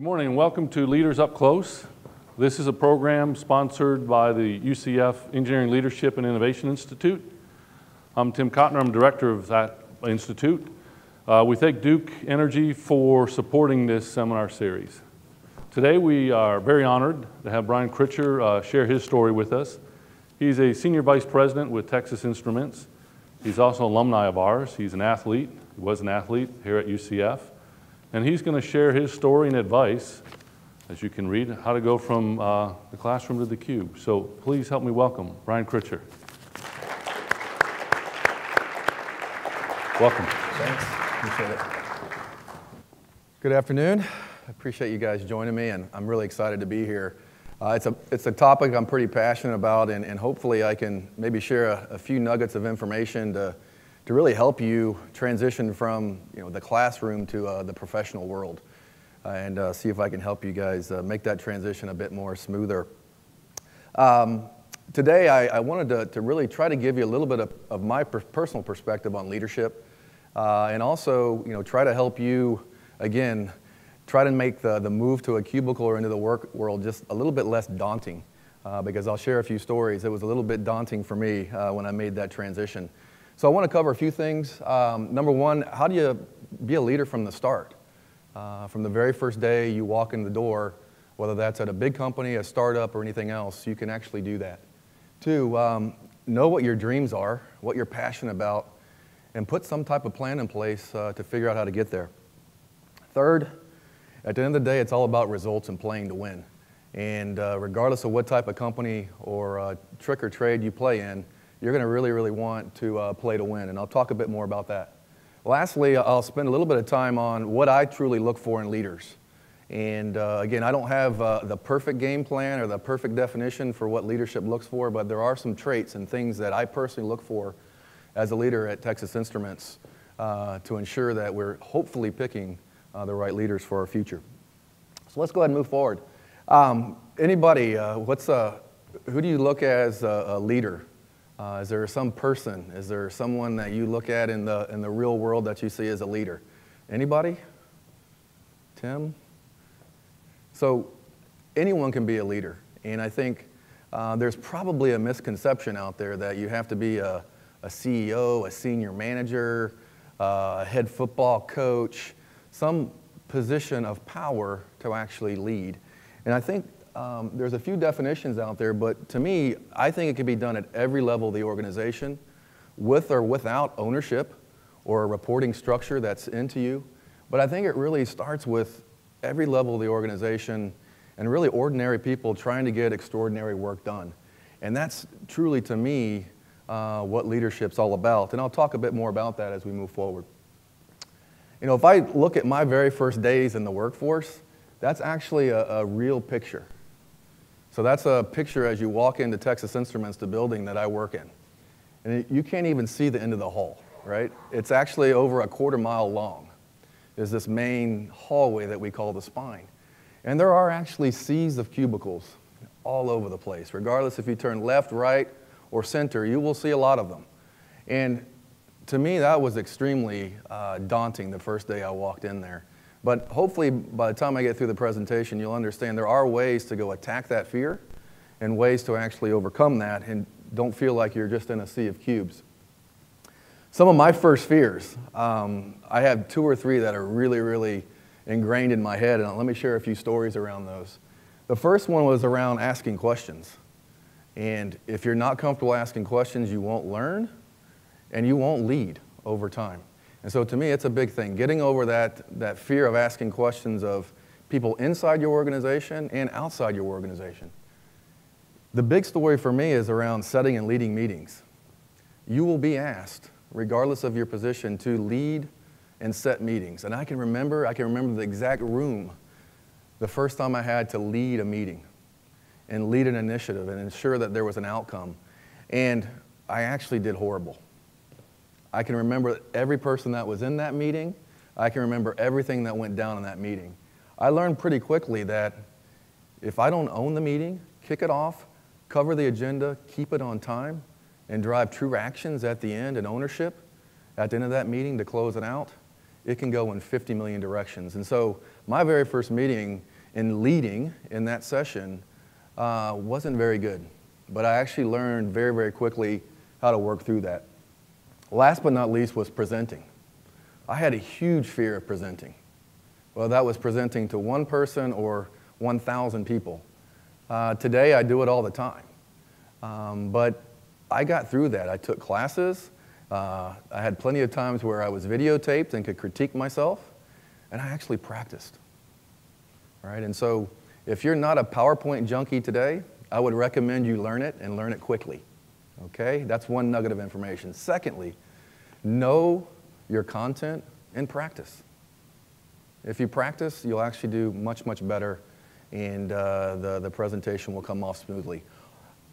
Good morning and welcome to Leaders Up Close. This is a program sponsored by the UCF Engineering Leadership and Innovation Institute. I'm Tim Cotner, I'm director of that institute. We thank Duke Energy for supporting this seminar series. Today we are very honored to have Brian Crutcher share his story with us. He's a senior vice president with Texas Instruments. He's also an alumni of ours. He's an athlete, he was an athlete here at UCF. And he's going to share his story and advice, as you can read, how to go from the classroom to the cube. So please help me welcome Brian Crutcher. Welcome. Thanks. Appreciate it. Good afternoon. I appreciate you guys joining me, and I'm really excited to be here. It's a topic I'm pretty passionate about, and hopefully I can maybe share a few nuggets of information to really help you transition from the classroom to the professional world, and see if I can help you guys make that transition a bit more smoother. Today I wanted to really try to give you a little bit of my personal perspective on leadership, and also try to help you, again, try to make the move to a cubicle or into the work world just a little bit less daunting, because I'll share a few stories. It was a little bit daunting for me when I made that transition. So I want to cover a few things. Number one, how do you be a leader from the start? From the very first day you walk in the door, whether that's at a big company, a startup, or anything else, you can actually do that. Two, know what your dreams are, what you're passionate about, and put some type of plan in place to figure out how to get there. Third, at the end of the day, it's all about results and playing to win. And regardless of what type of company or trick or trade you play in, you're going to really want to play to win, and I'll talk a bit more about that. Lastly, I'll spend a little bit of time on what I truly look for in leaders. And again, I don't have the perfect game plan or the perfect definition for what leadership looks for, but there are some traits and things that I personally look for as a leader at Texas Instruments to ensure that we're hopefully picking the right leaders for our future. So let's go ahead and move forward. Anybody, who do you look as a leader? Is there some person? Is there someone that you look at in the real world that you see as a leader? Anybody? Tim? So anyone can be a leader, and I think there's probably a misconception out there that you have to be a CEO, a senior manager, a head football coach, some position of power to actually lead. And I think there's a few definitions out there, but to me, I think it can be done at every level of the organization, with or without ownership or a reporting structure that's into you. But I think it really starts with every level of the organization and really ordinary people trying to get extraordinary work done. And that's truly, to me, what leadership's all about. And I'll talk a bit more about that as we move forward. If I look at my very first days in the workforce, that's actually a real picture. So that's a picture as you walk into Texas Instruments, the building that I work in. And you can't even see the end of the hall, right? It's actually over a quarter-mile long. There's this main hallway that we call the spine. And there are actually seas of cubicles all over the place. Regardless if you turn left, right, or center, you will see a lot of them. And to me, that was extremely daunting the first day I walked in there. But hopefully, by the time I get through the presentation, you'll understand there are ways to go attack that fear and ways to actually overcome that and don't feel like you're just in a sea of cubes. Some of my first fears, I have 2 or 3 that are really ingrained in my head, and let me share a few stories around those. The first one was around asking questions. And if you're not comfortable asking questions, you won't learn and you won't lead over time. And so to me, it's a big thing, getting over that fear of asking questions of people inside your organization and outside your organization. The big story for me is around setting and leading meetings. You will be asked, regardless of your position, to lead and set meetings. And I can remember the exact room the first time I had to lead a meeting and lead an initiative and ensure that there was an outcome. And I actually did horrible. I can remember every person that was in that meeting. I can remember everything that went down in that meeting. I learned pretty quickly that if I don't own the meeting, kick it off, cover the agenda, keep it on time, and drive true actions at the end and ownership at the end of that meeting to close it out, it can go in 50 million directions. And so my very first meeting, in leading in that session wasn't very good. But I actually learned very, very quickly how to work through that. Last but not least was presenting. I had a huge fear of presenting. Well, that was presenting to one person or 1,000 people. Today, I do it all the time. But I got through that. I took classes. I had plenty of times where I was videotaped and could critique myself, and I actually practiced. Right? And so if you're not a PowerPoint junkie today, I would recommend you learn it and learn it quickly. Okay? That's one nugget of information. Secondly, know your content and practice. If you practice, you'll actually do much, much better, and the presentation will come off smoothly.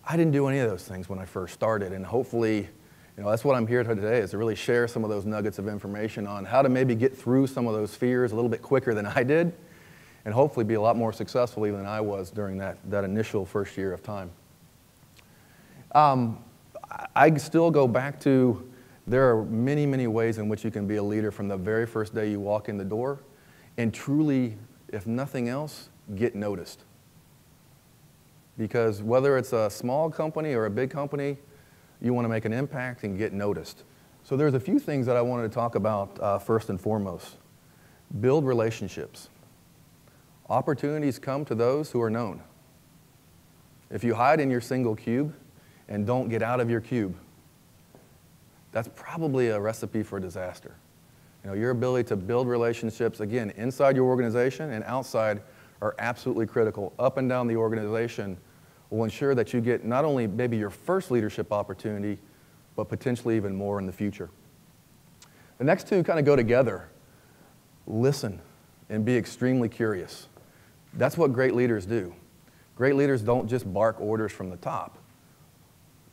I didn't do any of those things when I first started, and hopefully, that's what I'm here today, is to really share some of those nuggets of information on how to maybe get through some of those fears a little bit quicker than I did, and hopefully be a lot more successful even than I was during that initial first year of time. I still go back to, there are many, many ways in which you can be a leader from the very first day you walk in the door, and truly, if nothing else, get noticed. Because whether it's a small company or a big company, you want to make an impact and get noticed. So there's a few things that I wanted to talk about first and foremost. Build relationships. Opportunities come to those who are known. If you hide in your single cube and don't get out of your cube, that's probably a recipe for disaster. Your ability to build relationships, again, inside your organization and outside are absolutely critical. Up and down the organization will ensure that you get not only maybe your first leadership opportunity, but potentially even more in the future. The next two kind of go together. Listen and be extremely curious. That's what great leaders do. Great leaders don't just bark orders from the top.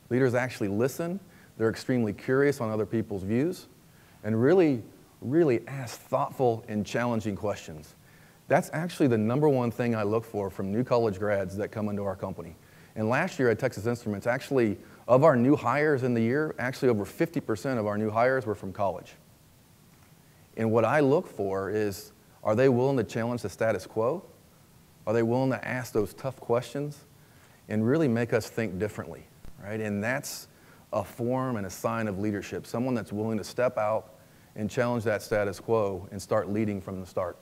Leaders actually listen. They're extremely curious on other people's views and really, really ask thoughtful and challenging questions. That's actually the number one thing I look for from new college grads that come into our company. And last year at Texas Instruments, actually, of our new hires in the year, actually over 50% of our new hires were from college. And what I look for is, are they willing to challenge the status quo? Are they willing to ask those tough questions and really make us think differently, right? And that's a form and a sign of leadership, someone that's willing to step out and challenge that status quo and start leading from the start.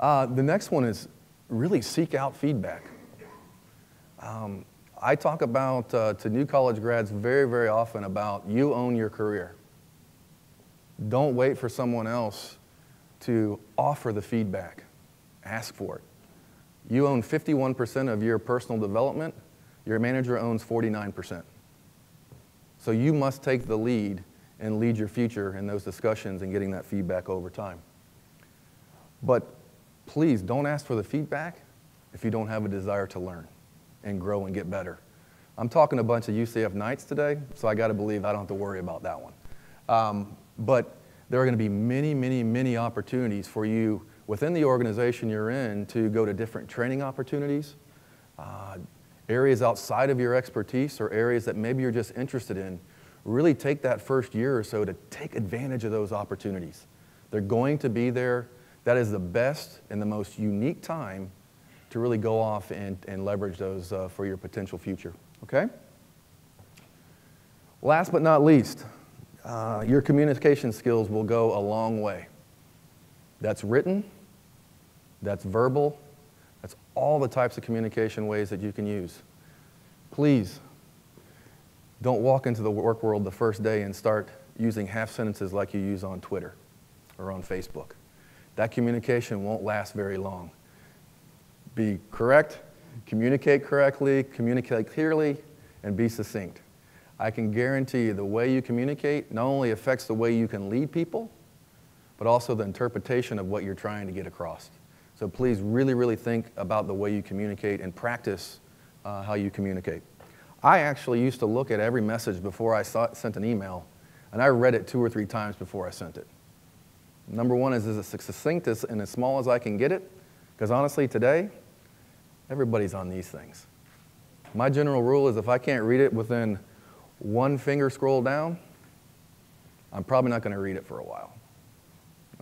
The next one is really seek out feedback. I talk about to new college grads very, very often about you own your career. Don't wait for someone else to offer the feedback. Ask for it. You own 51% of your personal development. Your manager owns 49%. So you must take the lead and lead your future in those discussions and getting that feedback over time. But please don't ask for the feedback if you don't have a desire to learn and grow and get better. I'm talking a bunch of UCF Knights today, so I got to believe I don't have to worry about that one. But there are going to be many, many, many opportunities for you within the organization you're in to go to different training opportunities, areas outside of your expertise or areas that maybe you're just interested in. Really take that first year or so to take advantage of those opportunities. They're going to be there. That is the best and the most unique time to really go off and leverage those for your potential future, okay? Last but not least, your communication skills will go a long way. That's written, that's verbal, that's all the types of communication ways that you can use. Please, don't walk into the work world the first day and start using half sentences like you use on Twitter or on Facebook. That communication won't last very long. Be correct, communicate correctly, communicate clearly, and be succinct. I can guarantee you the way you communicate not only affects the way you can lead people, but also the interpretation of what you're trying to get across. So please really, really think about the way you communicate and practice how you communicate. I actually used to look at every message before I sent an email, and I read it 2 or 3 times before I sent it. Number one is as succinct and as small as I can get it, because honestly today, everybody's on these things. My general rule is if I can't read it within 1 finger scroll down, I'm probably not going to read it for a while,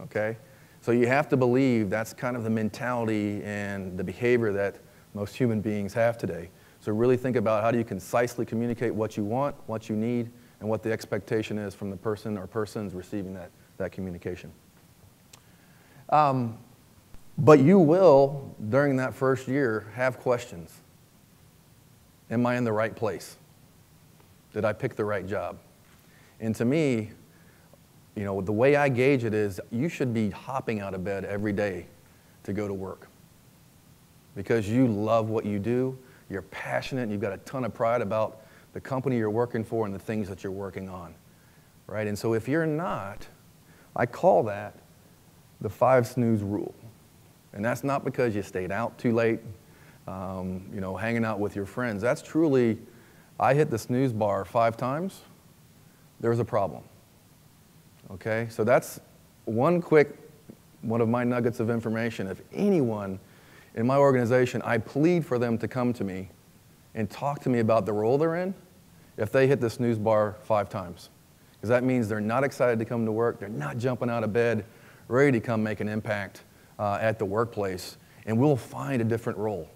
okay? So you have to believe that's kind of the mentality and the behavior that most human beings have today. So really think about how do you concisely communicate what you want, what you need, and what the expectation is from the person or persons receiving that communication. But you will, during that first year, have questions. Am I in the right place? Did I pick the right job? And to me, you know, the way I gauge it is you should be hopping out of bed every day to go to work because you love what you do, you're passionate, and you've got a ton of pride about the company you're working for and the things that you're working on, right? And so if you're not, I call that the 5 snooze rule. And that's not because you stayed out too late, you know, hanging out with your friends. That's truly, I hit the snooze bar 5 times, there's a problem. Okay, so that's one of my nuggets of information. If anyone in my organization, I plead for them to come to me and talk to me about the role they're in if they hit the snooze bar 5 times. Because that means they're not excited to come to work, they're not jumping out of bed, ready to come make an impact at the workplace, and we'll find a different role.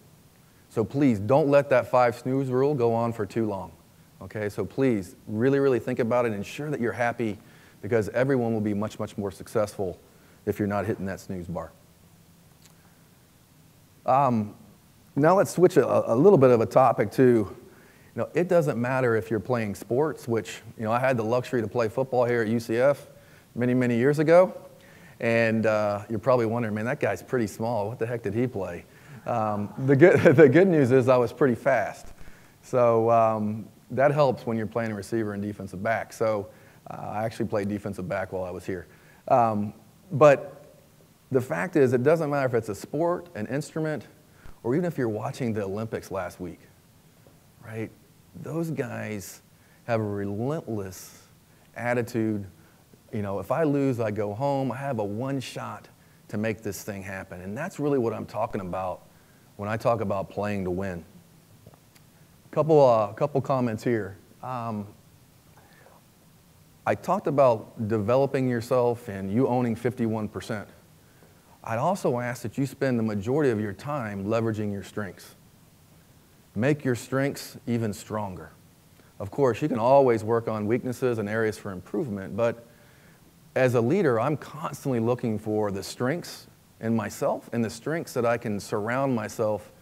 So please, don't let that 5 snooze rule go on for too long. Okay, so please, really, really think about it and ensure that you're happy because everyone will be much, much more successful if you're not hitting that snooze bar. Now let's switch a little bit of a topic to, you know, it doesn't matter if you're playing sports, which, you know, I had the luxury to play football here at UCF many, many years ago. And you're probably wondering, man, that guy's pretty small. What the heck did he play? The good news is I was pretty fast. So that helps when you're playing a receiver and defensive back. So I actually played defensive back while I was here. But the fact is, it doesn't matter if it's a sport, an instrument, or even if you're watching the Olympics last week, right? Those guys have a relentless attitude. You know, if I lose, I go home. I have a one shot to make this thing happen. And that's really what I'm talking about when I talk about playing to win. Couple comments here. I talked about developing yourself and you owning 51%. I'd also ask that you spend the majority of your time leveraging your strengths. Make your strengths even stronger. Of course, you can always work on weaknesses and areas for improvement, but as a leader, I'm constantly looking for the strengths in myself and the strengths that I can surround myself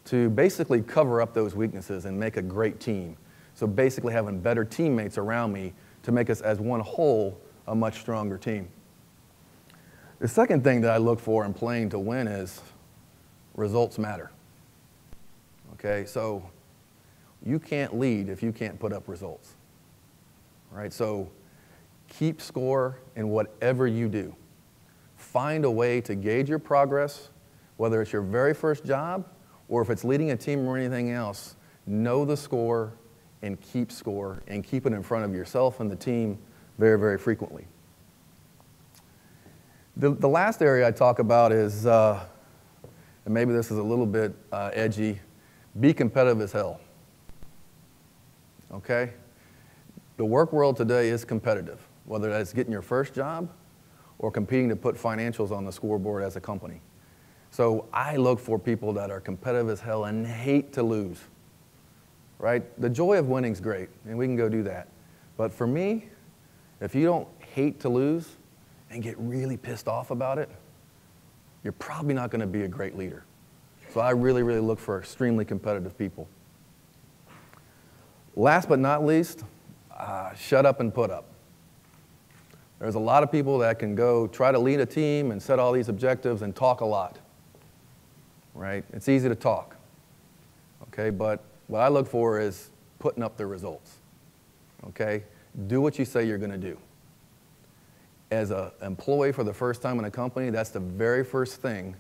to basically cover up those weaknesses and make a great team. So basically having better teammates around me to make us as one whole a much stronger team. The second thing that I look for in playing to win is results matter. Okay, so you can't lead if you can't put up results. All right, so keep score in whatever you do. Find a way to gauge your progress, whether it's your very first job or if it's leading a team or anything else. Know the score and keep it in front of yourself and the team very, very frequently. The last area I talk about is, and maybe this is a little bit edgy, be competitive as hell. Okay? The work world today is competitive, whether that's getting your first job or competing to put financials on the scoreboard as a company. So I look for people that are competitive as hell and hate to lose, right? The joy of winning is great, and we can go do that. But for me, if you don't hate to lose and get really pissed off about it, you're probably not going to be a great leader. So I really, really look for extremely competitive people. Last but not least, shut up and put up. There's a lot of people that can go try to lead a team and set all these objectives and talk a lot, right? It's easy to talk, okay? But what I look for is putting up the results, okay? Do what you say you're going to do. As an employee for the first time in a company, that's the very first thing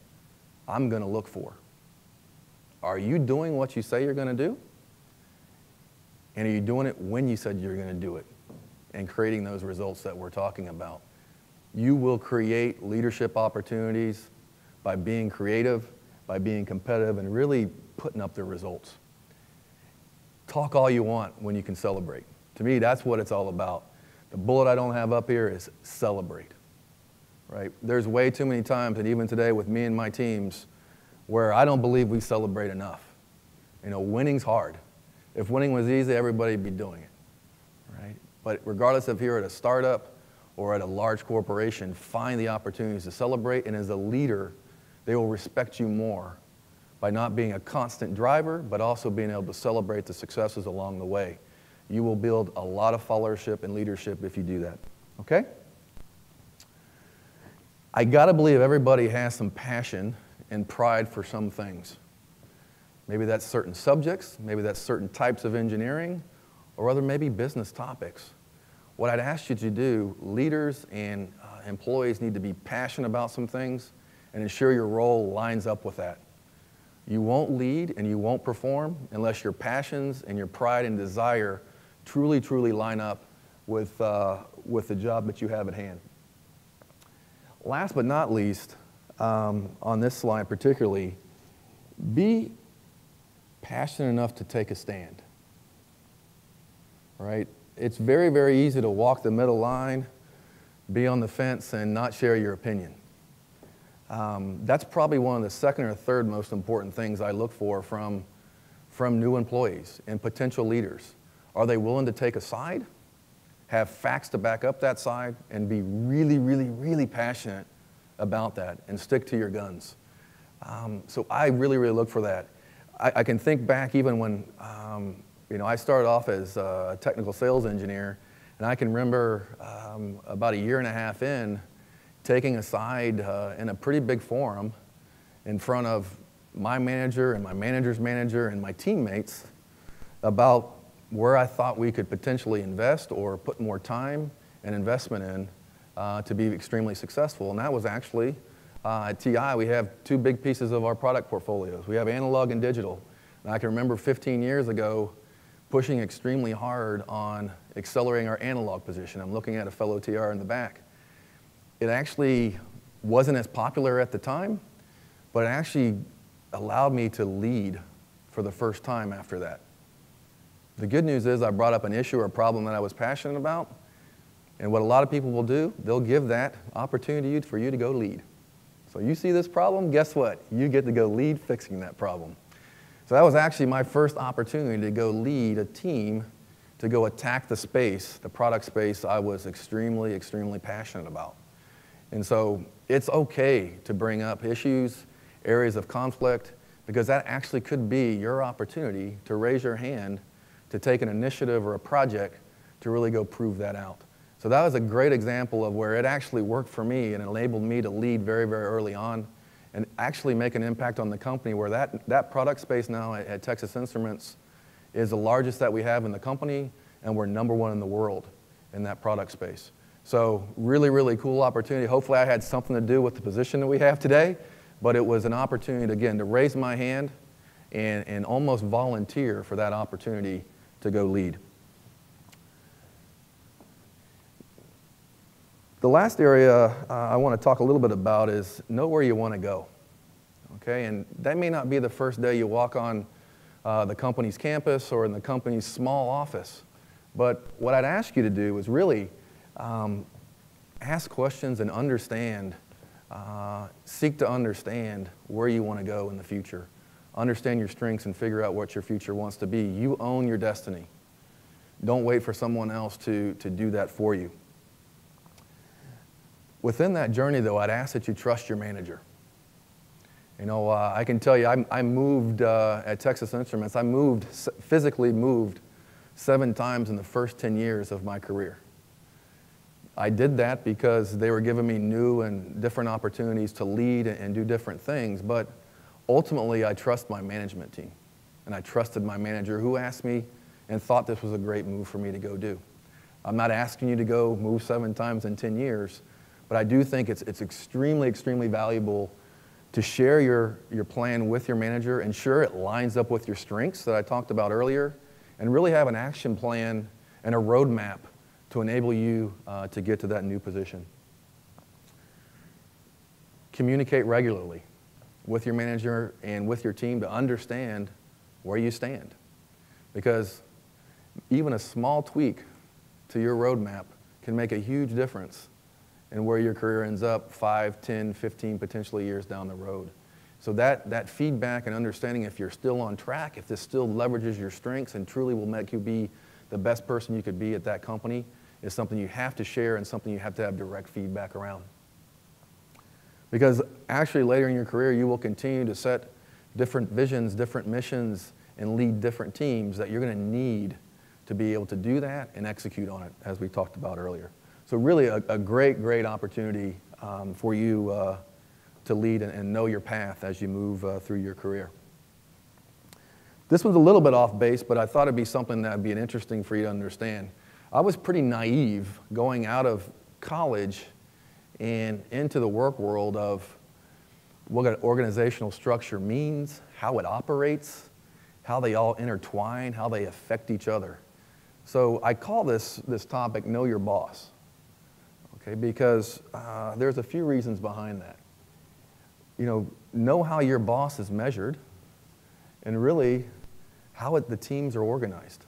I'm going to look for. Are you doing what you say you're going to do? And are you doing it when you said you're going to do it? And creating those results that we're talking about. You will create leadership opportunities by being creative, by being competitive, and really putting up the results. Talk all you want when you can celebrate. To me, that's what it's all about. The bullet I don't have up here is celebrate. right? There's way too many times, and even today with me and my teams, where I don't believe we celebrate enough. You know, winning's hard. If winning was easy, everybody'd be doing it, right? But regardless if you're at a startup or at a large corporation, find the opportunities to celebrate, and as a leader, they will respect you more by not being a constant driver, but also being able to celebrate the successes along the way. You will build a lot of followership and leadership if you do that, okay? I gotta believe everybody has some passion and pride for some things. Maybe that's certain subjects, maybe that's certain types of engineering, or other maybe business topics. What I'd ask you to do, leaders and employees need to be passionate about some things and ensure your role lines up with that. You won't lead and you won't perform unless your passions and your pride and desire truly, truly line up with the job that you have at hand. Last but not least, on this slide particularly, be passionate enough to take a stand, right? It's very, very easy to walk the middle line, be on the fence, and not share your opinion. That's probably one of the second or third most important things I look for from new employees and potential leaders. Are they willing to take a side, have facts to back up that side, and be really, really, really passionate about that and stick to your guns? So I really, really look for that. I can think back even when I started off as a technical sales engineer, and I can remember about a year and a half in, taking a side in a pretty big forum in front of my manager and my manager's manager and my teammates about where I thought we could potentially invest or put more time and investment in to be extremely successful. And that was actually, at TI, we have two big pieces of our product portfolios. We have analog and digital. And I can remember 15 years ago pushing extremely hard on accelerating our analog position. I'm looking at a fellow TR in the back. It actually wasn't as popular at the time, but it actually allowed me to lead for the first time after that. The good news is I brought up an issue or a problem that I was passionate about, and what a lot of people will do, they'll give that opportunity for you to go lead. So you see this problem, guess what? You get to go lead fixing that problem. So that was actually my first opportunity to go lead a team to go attack the space, the product space I was extremely, extremely passionate about. And so it's okay to bring up issues, areas of conflict, because that actually could be your opportunity to raise your hand to take an initiative or a project to really go prove that out. So that was a great example of where it actually worked for me and enabled me to lead very, very early on and actually make an impact on the company where that product space now at Texas Instruments is the largest that we have in the company, and we're #1 in the world in that product space. So really, really cool opportunity. Hopefully I had something to do with the position that we have today, but it was an opportunity, again, to raise my hand and almost volunteer for that opportunity to go lead. The last area I want to talk a little bit about is know where you want to go, okay? And that may not be the first day you walk on the company's campus or in the company's small office, but what I'd ask you to do is really ask questions and understand, seek to understand where you want to go in the future. Understand your strengths and figure out what your future wants to be. You own your destiny. Don't wait for someone else to do that for you. Within that journey, though, I'd ask that you trust your manager. You know, I can tell you, I moved at Texas Instruments. I physically moved 7 times in the first 10 years of my career. I did that because they were giving me new and different opportunities to lead and do different things, but ultimately I trust my management team, and I trusted my manager who asked me and thought this was a great move for me to go do. I'm not asking you to go move 7 times in 10 years, but I do think it's extremely, extremely valuable to share your plan with your manager, ensure it lines up with your strengths that I talked about earlier, and really have an action plan and a roadmap to enable you to get to that new position. Communicate regularly with your manager and with your team to understand where you stand. Because even a small tweak to your roadmap can make a huge difference and where your career ends up 5, 10, 15, potentially years down the road. So that feedback and understanding if you're still on track, if this still leverages your strengths and truly will make you be the best person you could be at that company, is something you have to share and something you have to have direct feedback around. Because actually later in your career, you will continue to set different visions, different missions, and lead different teams that you're going to need to be able to do that and execute on it, as we talked about earlier. So really a great, great opportunity for you to lead and know your path as you move through your career. This one's a little bit off base, but I thought it'd be something that would be interesting for you to understand. I was pretty naive going out of college and into the work world of what an organizational structure means, how it operates, how they all intertwine, how they affect each other. So I call this topic, Know Your Boss, okay, because there's a few reasons behind that. Know how your boss is measured, and really how the teams are organized.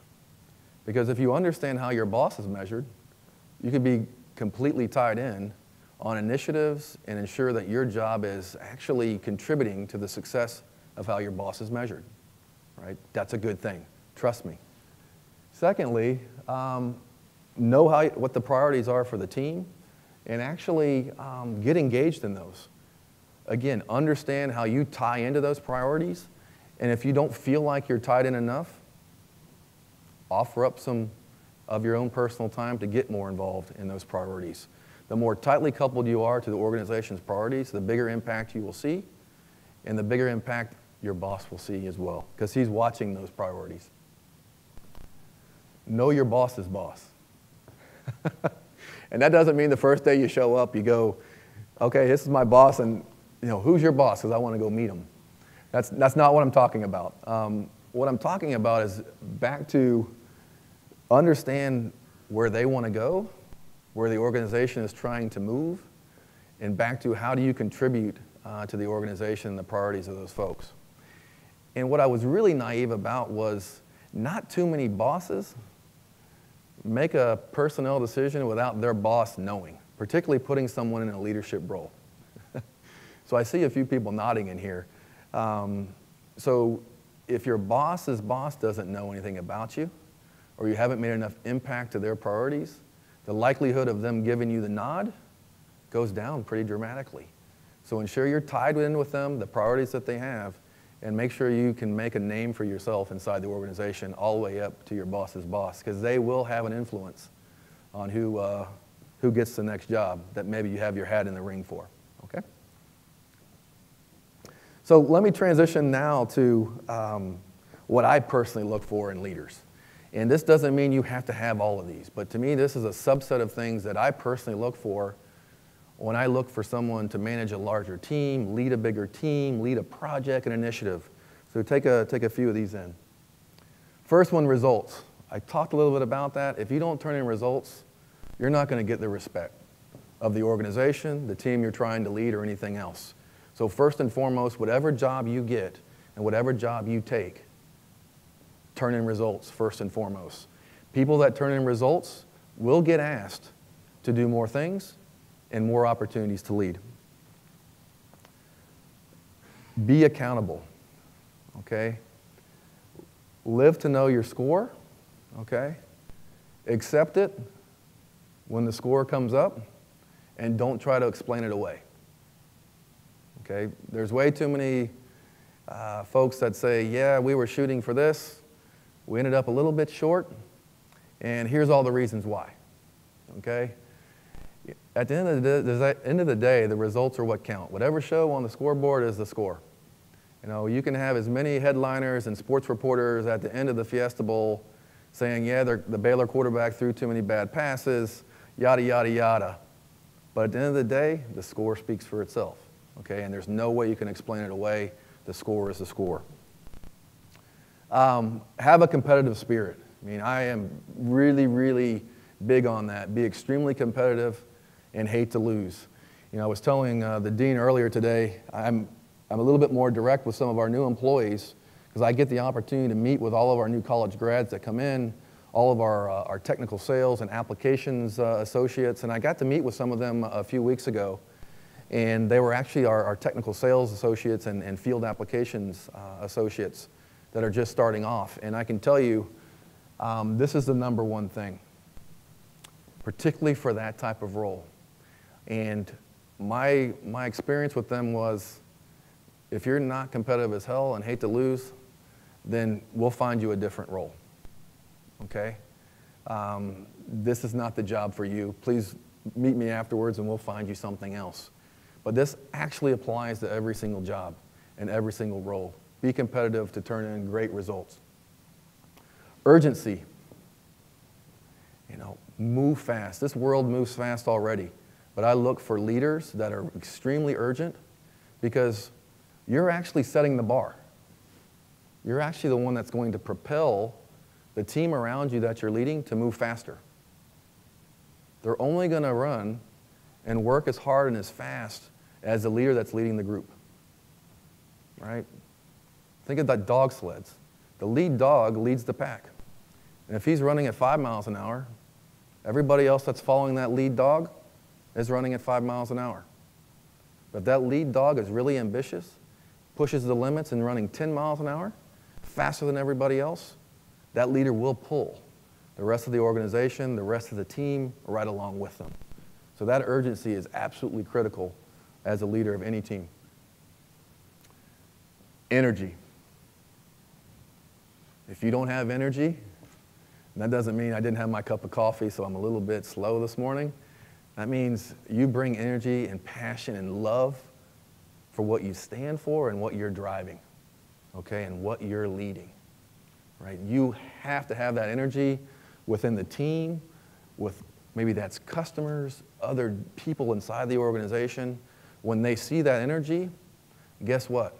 Because if you understand how your boss is measured, you could be completely tied in on initiatives and ensure that your job is actually contributing to the success of how your boss is measured, right? That's a good thing, trust me. Secondly, know what the priorities are for the team and actually get engaged in those. Again, understand how you tie into those priorities, and if you don't feel like you're tied in enough, offer up some of your own personal time to get more involved in those priorities. The more tightly coupled you are to the organization's priorities, the bigger impact you will see, and the bigger impact your boss will see as well, because he's watching those priorities. Know your boss's boss. And that doesn't mean the first day you show up, you go, okay, this is my boss, and who's your boss? Because I want to go meet him. That's not what I'm talking about. What I'm talking about is back to understand where they want to go, where the organization is trying to move, and back to how do you contribute to the organization and the priorities of those folks. And what I was really naive about was not too many bosses make a personnel decision without their boss knowing, particularly putting someone in a leadership role. So I see a few people nodding in here. So if your boss's boss doesn't know anything about you, or you haven't made enough impact to their priorities, the likelihood of them giving you the nod goes down pretty dramatically. So ensure you're tied in with them, the priorities that they have, and make sure you can make a name for yourself inside the organization all the way up to your boss's boss, because they will have an influence on who gets the next job that maybe you have your hat in the ring for, okay? So let me transition now to what I personally look for in leaders. And this doesn't mean you have to have all of these, but to me this is a subset of things that I personally look for when I look for someone to manage a larger team, lead a bigger team, lead a project, an initiative. So take a few of these in. First one, results. I talked a little bit about that. If you don't turn in results, you're not going to get the respect of the organization, the team you're trying to lead, or anything else. So first and foremost, whatever job you get and whatever job you take, turn in results first and foremost. People that turn in results will get asked to do more things and more opportunities to lead. Be accountable, okay? Live to know your score, okay? Accept it when the score comes up, and don't try to explain it away, okay? There's way too many folks that say, yeah, we were shooting for this, we ended up a little bit short, and here's all the reasons why, okay? At the end of the day, the results are what count. Whatever show on the scoreboard is the score. You can have as many headliners and sports reporters at the end of the Fiesta Bowl saying, yeah, the Baylor quarterback threw too many bad passes, yada, yada, yada. But at the end of the day, the score speaks for itself, okay? And there's no way you can explain it away. The score is the score. Have a competitive spirit. I am really, really big on that. Be extremely competitive and hate to lose. I was telling the dean earlier today, I'm a little bit more direct with some of our new employees because I get the opportunity to meet with all of our new college grads that come in, all of our technical sales and applications associates, and I got to meet with some of them a few weeks ago, and they were actually our technical sales associates and field applications associates that are just starting off. And I can tell you, this is the number one thing, particularly for that type of role. And my experience with them was, if you're not competitive as hell and hate to lose, then we'll find you a different role, okay? This is not the job for you. Please meet me afterwards and we'll find you something else. But this actually applies to every single job and every single role. Be competitive to turn in great results. Urgency. You know, move fast. This world moves fast already. But I look for leaders that are extremely urgent, because you're actually setting the bar. You're actually the one that's going to propel the team around you that you're leading to move faster. They're only going to run and work as hard and as fast as the leader that's leading the group, right? Think of that dog sleds. The lead dog leads the pack. And if he's running at 5 miles an hour, everybody else that's following that lead dog is running at 5 miles an hour. But if that lead dog is really ambitious, pushes the limits and running 10 miles an hour, faster than everybody else, that leader will pull the rest of the organization, the rest of the team, right along with them. So that urgency is absolutely critical as a leader of any team. Energy. If you don't have energy, and that doesn't mean I didn't have my cup of coffee, so I'm a little bit slow this morning. That means you bring energy and passion and love for what you stand for and what you're driving, okay, and what you're leading, right? You have to have that energy within the team, with maybe that's customers, other people inside the organization. When they see that energy, guess what?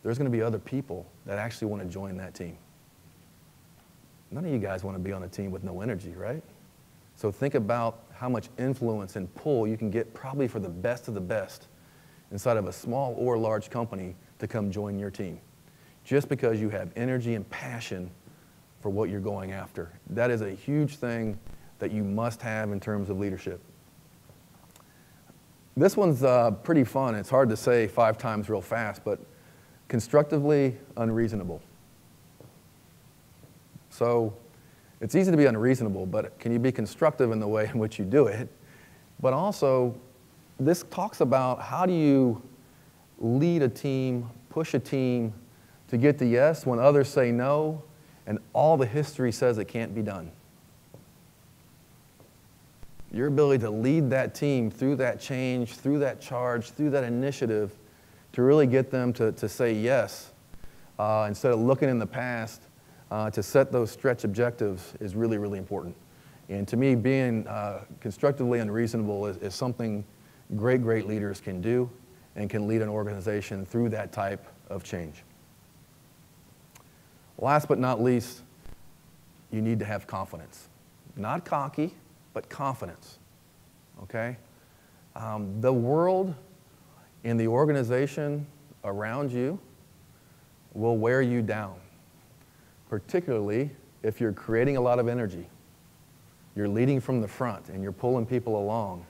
There's going to be other people that actually want to join that team. None of you guys want to be on a team with no energy, right? So think about how much influence and pull you can get, probably for the best of the best, inside of a small or large company to come join your team, just because you have energy and passion for what you're going after. That is a huge thing that you must have in terms of leadership. This one's pretty fun. It's hard to say 5 times real fast, but constructively unreasonable. So it's easy to be unreasonable, but can you be constructive in the way in which you do it? But also, this talks about how do you lead a team, push a team to get the yes when others say no, and all the history says it can't be done. Your ability to lead that team through that change, through that charge, through that initiative, to really get them to say yes, instead of looking in the past, to set those stretch objectives is really, really important. And to me, being constructively unreasonable is something great leaders can do and can lead an organization through that type of change. Last but not least, you need to have confidence. Not cocky, but confidence, okay? The world and the organization around you will wear you down, particularly if you're creating a lot of energy. You're leading from the front and you're pulling people along.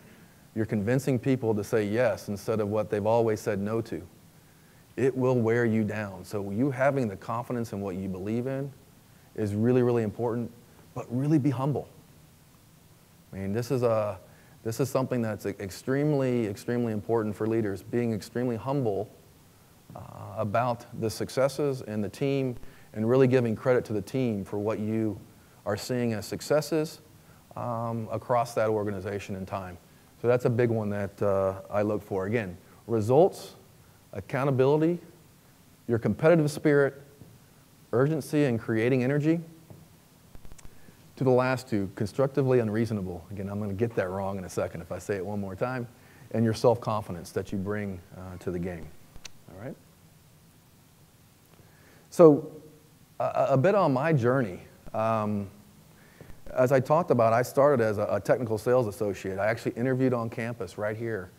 You're convincing people to say yes instead of what they've always said no to. It will wear you down. So you having the confidence in what you believe in is really, really important, but really be humble. I mean, this is something that's extremely important for leaders, being extremely humble about the successes and the team, and really giving credit to the team for what you are seeing as successes across that organization in time. So that's a big one that I look for. Again, results, accountability, your competitive spirit, urgency and creating energy. To the last two, constructively unreasonable. Again, I'm going to get that wrong in a second if I say it one more time. And your self-confidence that you bring to the game. All right? So a bit on my journey. As I talked about, I started as a technical sales associate. I actually interviewed on campus right here.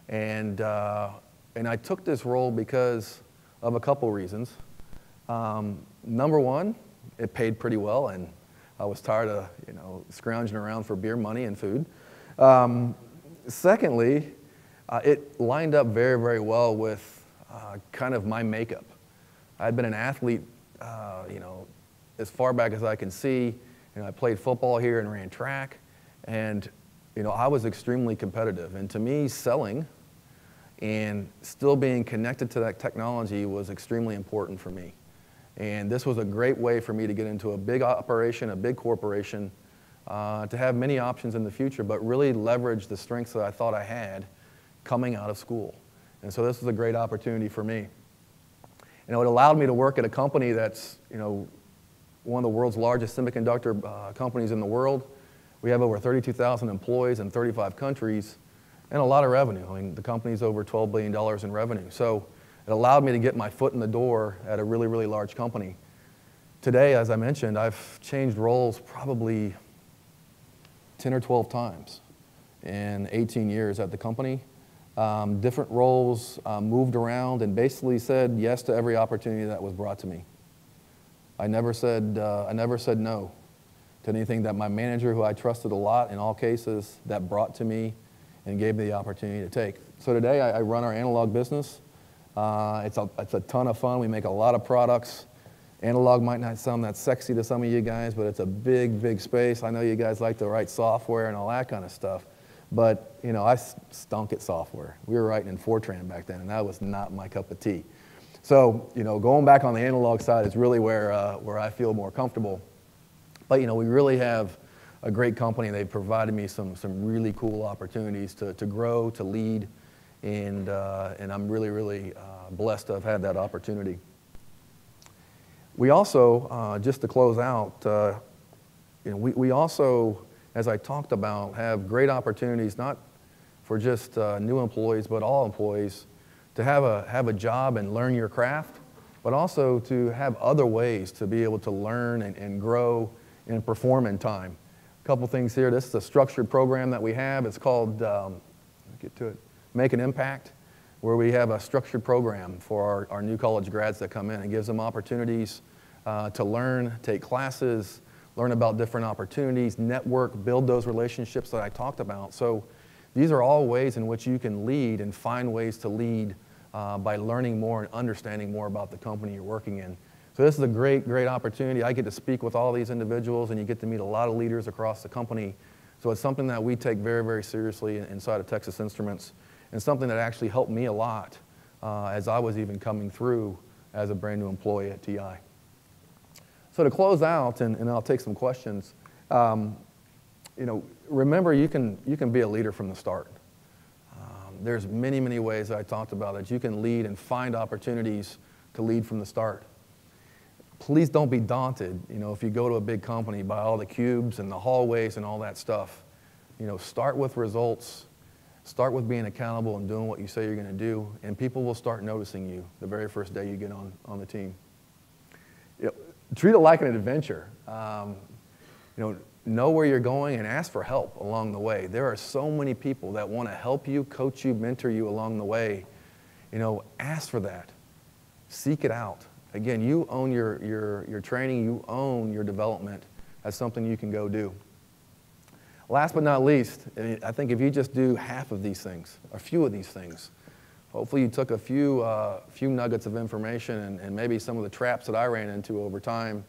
And I took this role because of a couple reasons. Number one, it paid pretty well, and I was tired of, scrounging around for beer money and food. Secondly, it lined up very, very well with kind of my makeup. I'd been an athlete, as far back as I can see. I played football here and ran track, and I was extremely competitive. And to me, selling and still being connected to that technology was extremely important for me. And this was a great way for me to get into a big operation, a big corporation, to have many options in the future, but really leverage the strengths that I thought I had coming out of school. And so this was a great opportunity for me. It allowed me to work at a company that's, one of the world's largest semiconductor companies in the world. We have over 32,000 employees in 35 countries and a lot of revenue. I mean, the company's over $12 billion in revenue. So it allowed me to get my foot in the door at a really, really large company. Today, as I mentioned, I've changed roles probably 10 or 12 times in 18 years at the company. Different roles, moved around, and basically said yes to every opportunity that was brought to me. I never said no to anything that my manager, who I trusted a lot in all cases, that brought to me and gave me the opportunity to take. So today I run our analog business. It's a ton of fun. We make a lot of products. Analog might not sound that sexy to some of you guys, but it's a big, big space. I know you guys like to write software and all that kind of stuff, but I stunk at software. We were writing in Fortran back then, and that was not my cup of tea. So going back on the analog side is really where I feel more comfortable. But we really have a great company. They've provided me some really cool opportunities to grow, to lead, and I'm really, really blessed to have had that opportunity. We also, just to close out, we also, as I talked about, have great opportunities, not for just new employees, but all employees, to have a job and learn your craft, but also to have other ways to be able to learn and grow and perform in time. A couple things here. This is a structured program that we have. It's called, get to it, Make an Impact, where we have a structured program for our new college grads that come in. It gives them opportunities to learn, take classes, learn about different opportunities, network, build those relationships that I talked about. So these are all ways in which you can lead and find ways to lead by learning more and understanding more about the company you're working in. So this is a great, great opportunity. I get to speak with all these individuals, and you get to meet a lot of leaders across the company. So it's something that we take very, very seriously inside of Texas Instruments, and something that actually helped me a lot as I was even coming through as a brand new employee at TI. So to close out, and I'll take some questions, remember you can be a leader from the start. There's many, many ways that I talked about that you can lead and find opportunities to lead from the start. Please don't be daunted, if you go to a big company by all the cubes and the hallways and all that stuff. Start with results, start with being accountable and doing what you say you're going to do, and people will start noticing you the very first day you get on the team. Treat it like an adventure. Know where you're going and ask for help along the way. There are so many people that want to help you, coach you, mentor you along the way. Ask for that. Seek it out. Again, you own your training, you own your development. That's something you can go do. Last but not least, I think if you just do half of these things, a few of these things, hopefully you took a few nuggets of information and maybe some of the traps that I ran into over time.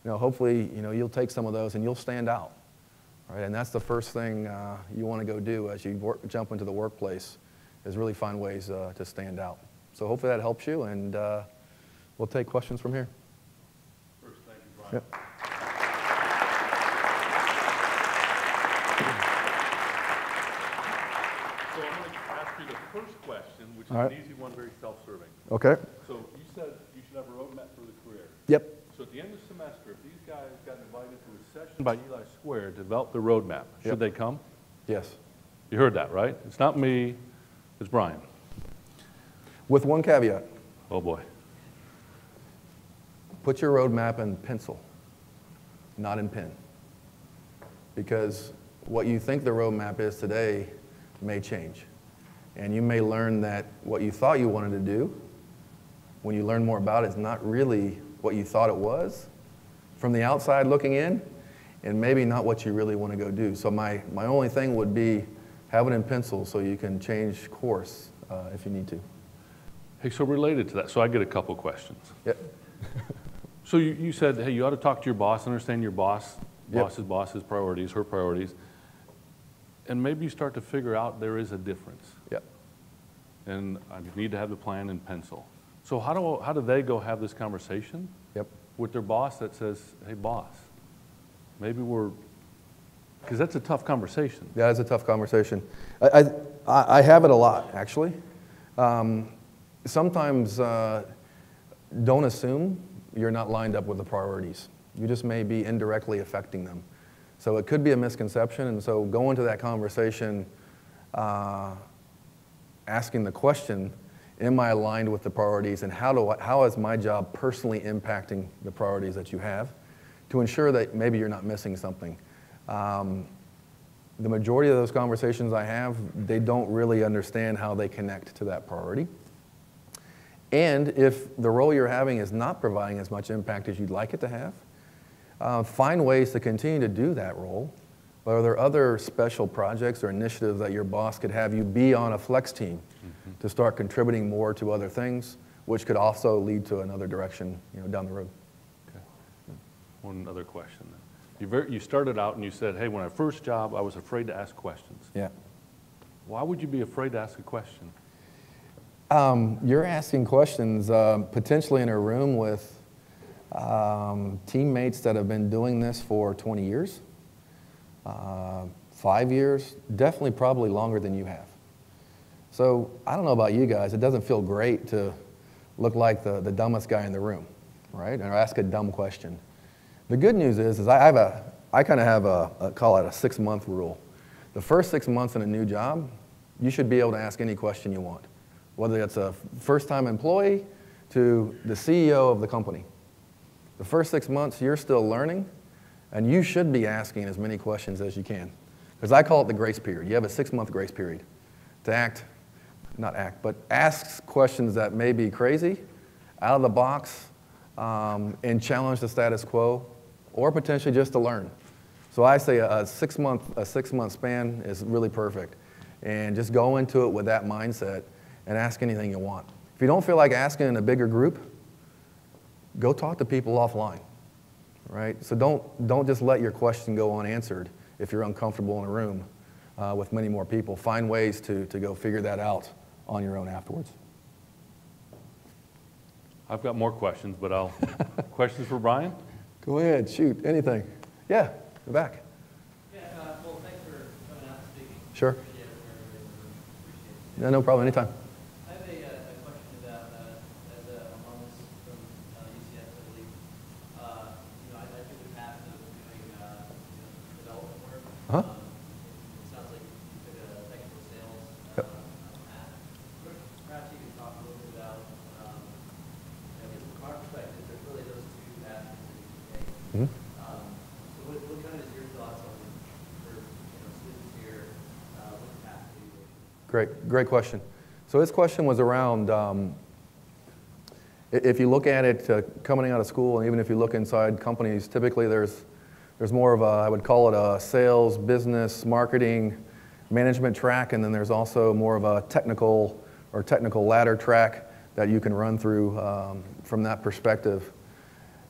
Hopefully, you'll take some of those and you'll stand out. Right? And that's the first thing you want to go do as you jump into the workplace, is really find ways to stand out. So hopefully that helps you, and we'll take questions from here. First, thank you, Brian. Yep. So I'm going to ask you the first question, which is right. an easy one, very self-serving. Okay. So you said you should have a roadmap for the career. Yep. So at the end of the semester, if these guys got invited to a session by Eli Square to develop the roadmap, should they come? Yes. You heard that, right? It's not me, it's Brian. With one caveat. Oh boy. Put your roadmap in pencil, not in pen. Because what you think the roadmap is today may change. And you may learn that what you thought you wanted to do, when you learn more about it, is not really what you thought it was from the outside looking in. and maybe not what you really want to go do. So my only thing would be have it in pencil so you can change course if you need to. Hey, so related to that, so I get a couple questions. Yep. So you said, hey, you ought to talk to your boss, understand your boss's priorities, her priorities, and maybe you start to figure out there is a difference. Yep. And I need to have the plan in pencil. So how do they go have this conversation with their boss that says, hey, boss, maybe because that's a tough conversation. Yeah, it's a tough conversation. I have it a lot, actually. Sometimes don't assume you're not lined up with the priorities. You just may be indirectly affecting them. So it could be a misconception, and so go into that conversation asking the question, am I aligned with the priorities, and how is my job personally impacting the priorities that you have, to ensure that maybe you're not missing something. The majority of those conversations I have, they don't really understand how they connect to that priority. And if the role you're having is not providing as much impact as you'd like it to have, find ways to continue to do that role. But are there other special projects or initiatives that your boss could have you be on a flex team to start contributing more to other things, which could also lead to another direction, down the road? Okay. One other question then. You started out and you said, hey, when I first job, I was afraid to ask questions. Yeah. Why would you be afraid to ask a question? You're asking questions potentially in a room with teammates that have been doing this for 20 years, 5 years, definitely probably longer than you have. So I don't know about you guys, it doesn't feel great to look like the dumbest guy in the room, right? Or ask a dumb question. The good news is I kind of have call it a 6-month rule. The first 6 months in a new job, you should be able to ask any question you want, whether it's a first-time employee to the CEO of the company. The first 6 months, you're still learning, and you should be asking as many questions as you can. Because I call it the grace period. You have a 6-month grace period to but ask questions that may be crazy, out of the box, and challenge the status quo, or potentially just to learn. So I say a 6-month span is really perfect. And just go into it with that mindset and ask anything you want. If you don't feel like asking in a bigger group, go talk to people offline, right? So don't just let your question go unanswered if you're uncomfortable in a room with many more people. Find ways to go figure that out on your own afterwards. I've got more questions, but questions for Brian? Go ahead, shoot, anything. Yeah, in the back. Yeah, well, thanks for coming out and speaking. Sure. Appreciate it. Yeah, no problem, anytime. I have a question about, as an alumnus from UCF, I believe, I took the path of doing development work. Uh-huh. It sounds like you took a technical sales Yep. path. Perhaps you could talk a little bit about, from our perspective, there's really those two paths that you can take. Mm-hmm. So what kind of is your thoughts on, for students here, what path do you take? Great question. So this question was around, if you look at it coming out of school, and even if you look inside companies, typically there's more of I would call it a sales, business, marketing, management track, and then there's also more of a technical ladder track that you can run through from that perspective.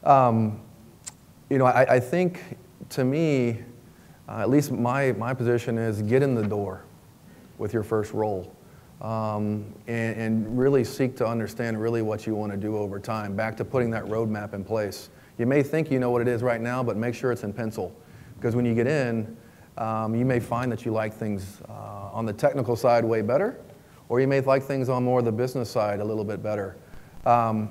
I think, to me, at least my position is get in the door with your first role, and really seek to understand really what you want to do over time, back to putting that roadmap in place. You may think you know what it is right now, but make sure it's in pencil, because when you get in, you may find that you like things on the technical side way better, or you may like things on more of the business side a little bit better. I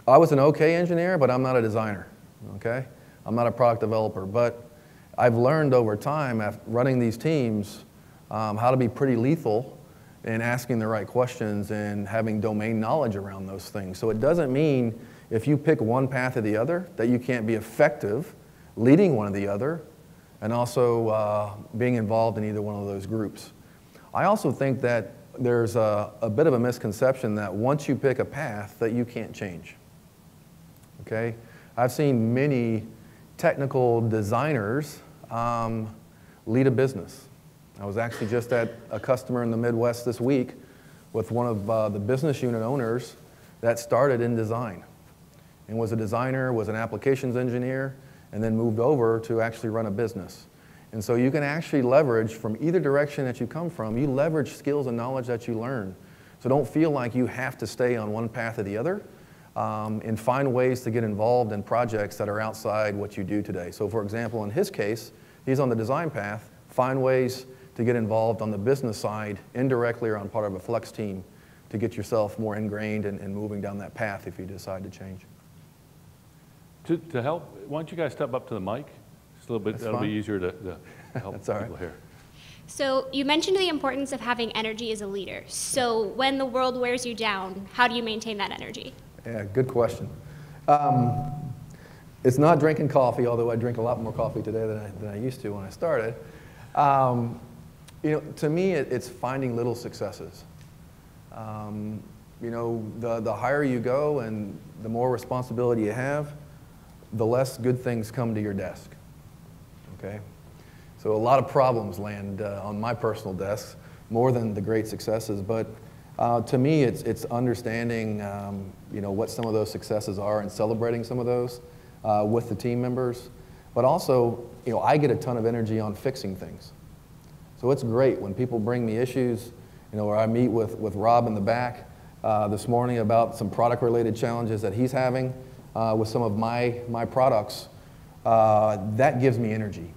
was an okay engineer, but I'm not a designer, okay? I'm not a product developer, but I've learned over time, after running these teams, how to be pretty lethal in asking the right questions and having domain knowledge around those things. So it doesn't mean if you pick one path or the other that you can't be effective leading one or the other, and also being involved in either one of those groups. I also think that there's a bit of a misconception that once you pick a path that you can't change, okay? I've seen many technical designers lead a business. I was actually just at a customer in the Midwest this week with one of the business unit owners that started in design and was a designer, was an applications engineer, and then moved over to actually run a business. And so you can actually leverage from either direction that you come from, you leverage skills and knowledge that you learn. So don't feel like you have to stay on one path or the other, and find ways to get involved in projects that are outside what you do today. So for example, in his case, he's on the design path, find ways to get involved on the business side, indirectly or on part of a flex team, to get yourself more ingrained and moving down that path if you decide to change. To help, why don't you guys step up to the mic? Just a little bit, That's that'll fine. be easier to help That's all right. people here. So you mentioned the importance of having energy as a leader. So when the world wears you down, how do you maintain that energy? Yeah, good question. It's not drinking coffee, although I drink a lot more coffee today than I used to when I started. You know, to me, it's finding little successes. You know, the higher you go and the more responsibility you have, the less good things come to your desk, okay? So a lot of problems land on my personal desk, more than the great successes, but to me, it's understanding, you know, what some of those successes are and celebrating some of those with the team members. But also, you know, I get a ton of energy on fixing things. So it's great when people bring me issues, you know, or I meet with Rob in the back this morning about some product-related challenges that he's having with some of my products. That gives me energy.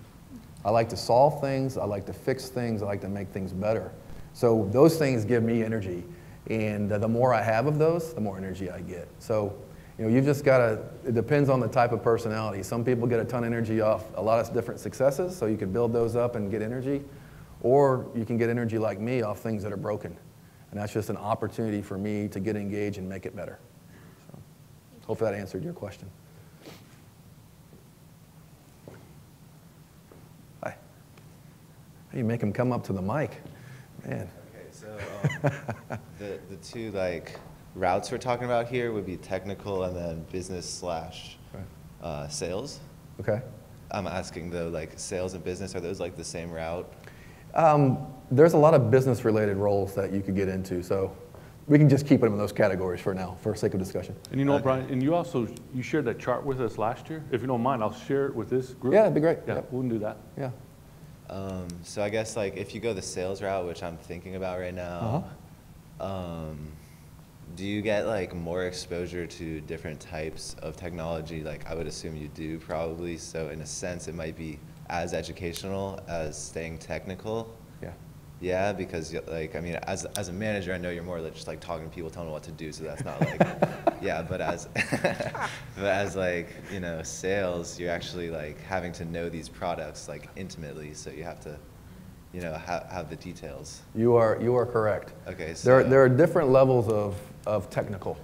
I like to solve things, I like to fix things, I like to make things better. So those things give me energy, and the more I have of those, the more energy I get. So, you know, you've just got to, it depends on the type of personality. Some people get a ton of energy off a lot of different successes, so you can build those up and get energy, or you can get energy like me off things that are broken. And that's just an opportunity for me to get engaged and make it better. So, hopefully that answered your question. Hi. You make them come up to the mic. Man. Okay, so the two like routes we're talking about here would be technical and then business slash sales. Okay. I'm asking though, like sales and business, are those like the same route? There's a lot of business-related roles that you could get into, so we can just keep them in those categories for now, for sake of discussion. And you know, Brian, and you shared that chart with us last year. If you don't mind, I'll share it with this group. Yeah, that'd be great. Yeah, Yep. we can do that. Yeah. So I guess like if you go the sales route, which I'm thinking about right now, do you get like more exposure to different types of technology? Like I would assume you do probably. So in a sense, it might be as educational as staying technical. Yeah. Yeah, because like, I mean, as a manager, I know you're more like just like talking to people, telling them what to do. So that's not like, yeah, but as like, you know, sales, you're actually like having to know these products like intimately. So you have to, you know, have the details. You are correct. Okay. So There are different levels of technical.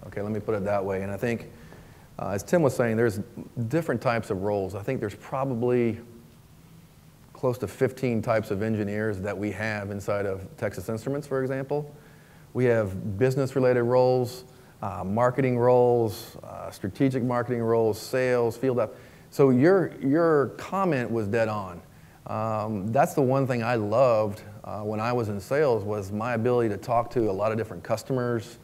Okay, let me put it that way. And I think, as Tim was saying, there's different types of roles. I think there's probably close to 15 types of engineers that we have inside of Texas Instruments, for example. We have business-related roles, marketing roles, strategic marketing roles, sales, field up. So your comment was dead on. That's the one thing I loved when I was in sales, was my ability to talk to a lot of different customers,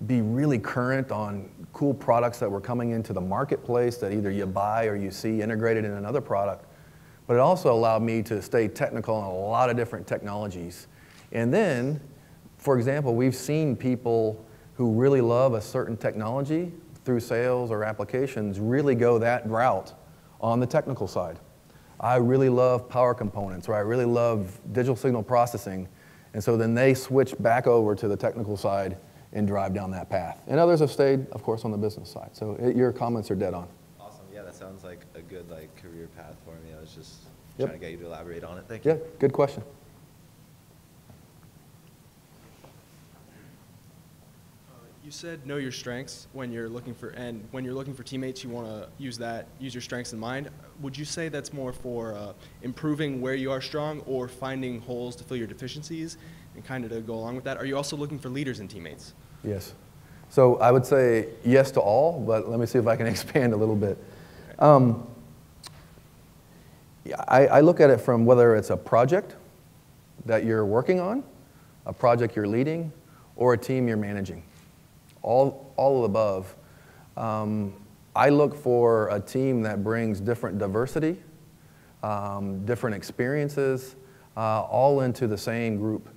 be really current on cool products that were coming into the marketplace that either you buy or you see integrated in another product. But it also allowed me to stay technical on a lot of different technologies. And then, for example, we've seen people who really love a certain technology through sales or applications really go that route on the technical side. I really love power components, or I really love digital signal processing. And so then they switch back over to the technical side and drive down that path. And others have stayed, of course, on the business side. So your comments are dead on. awesome. Yeah, that sounds like a good like career path for me. I was just Yep. trying to get you to elaborate on it. Thank you. Yeah, good question. You said know your strengths when you're looking for, and when you're looking for teammates, you want to use your strengths in mind. Would you say that's more for improving where you are strong, or finding holes to fill your deficiencies, and kind of to go along with that? Are you also looking for leaders and teammates? Yes. So I would say yes to all, but let me see if I can expand a little bit. I look at it from whether it's a project that you're working on, a project you're leading, or a team you're managing. All of the above. I look for a team that brings different diversity, different experiences, all into the same group.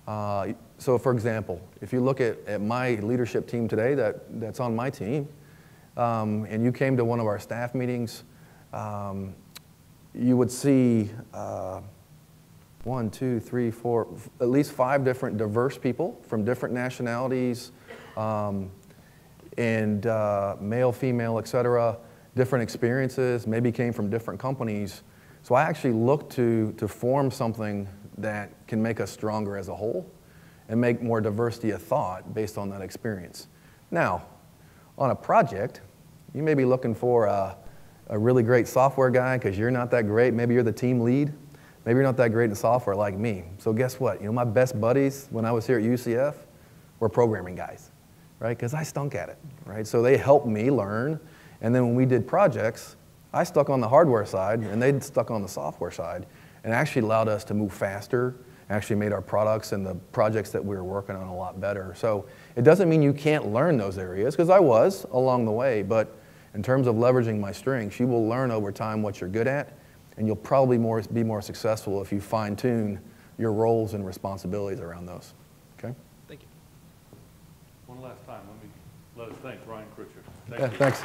So for example, if you look at my leadership team today that's on my team, and you came to one of our staff meetings, you would see 1, 2, 3, 4, at least 5 different diverse people from different nationalities, and male, female, et cetera, different experiences, maybe came from different companies. So I actually look to form something that can make us stronger as a whole and make more diversity of thought based on that experience. Now, on a project, you may be looking for a really great software guy because you're not that great. Maybe you're the team lead. Maybe you're not that great in software like me. So guess what? You know, my best buddies when I was here at UCF were programming guys, right? Because I stunk at it, right? So they helped me learn. And then when we did projects, I stuck on the hardware side and they stuck on the software side, and actually allowed us to move faster, actually made our products and the projects that we were working on a lot better. So it doesn't mean you can't learn those areas, because I was along the way, but in terms of leveraging my strengths, you will learn over time what you're good at, and you'll probably be more successful if you fine-tune your roles and responsibilities around those. Okay? Thank you. One last time, let us thank Ryan Crutcher. Thanks.